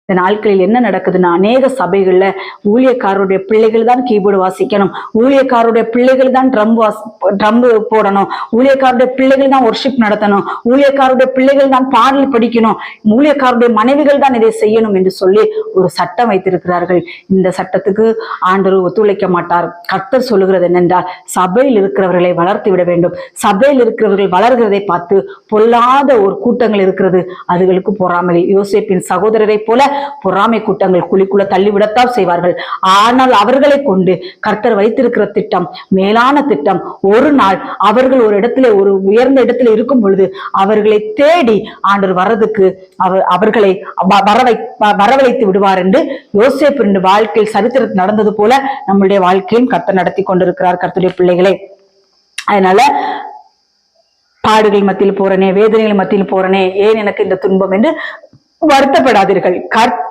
இந்த நாட்களில் என்ன நடக்குதுன்னா, அநேக சபைகள்ல ஊழியக்காரருடைய பிள்ளைகள் தான் கீபோர்டு வாசிக்கணும், ஊழியக்காரருடைய பிள்ளைகள் தான் ட்ரம் போடணும், ஊழியக்காரருடைய பிள்ளைகள் தான் ஒர்ஷிப் நடத்தணும், ஊழியக்காரருடைய பிள்ளைகள் தான் பாடல் படிக்கணும், ஊழியக்காரருடைய மனைவிகள் தான் இதை செய்யணும் என்று சொல்லி ஒரு சட்டம் வைத்திருக்கிறார்கள். இந்த சட்டத்துக்கு ஆண்டவர் ஒத்துழைக்க மாட்டார். கர்த்தர் சொல்லுகிறது என்னென்றால், சபையில் இருக்கிறவர்களை வளர்த்து விட வேண்டும். சபையில் இருக்கிறவர்கள் வளர்கிறதை பார்த்து பொல்லாத ஒரு கூட்டங்கள் இருக்கிறது, அதுகளுக்கு பொறாமைகள். யோசேப்பின் சகோதரரை போல பொறாமை கூட்டங்கள் குழிக்குள்ள தள்ளிவிடத்தான் செய்வார்கள். ஆனால் அவர்களை கொண்டு கர்த்தர் வைத்திருக்கிற திட்டம் மேலான திட்டம். ஒரு நாள் அவர்கள் ஒரு இடத்துல, ஒரு உயர்ந்த இடத்துல இருக்கும் பொழுது அவர்களை தேடி ஆண்டவர் வர்றதுக்கு அவர்களை வரவழைத்து விடுவார் என்று யோசேப்பு வாழ்க்கையில் சரித்திரத்தில் நடந்தது போல நம்மளுடைய வாழ்க்கையும் கர்த்தர் நடத்தி கொண்டிருக்கிறார். கர்த்தருடைய பிள்ளைகளை, அதனால பாடுகள் மத்தியில் போறனே, வேதனைகள் மத்தியில் போறனே, ஏன் எனக்கு இந்த துன்பம் என்று வருத்தப்படாதீர்கள்.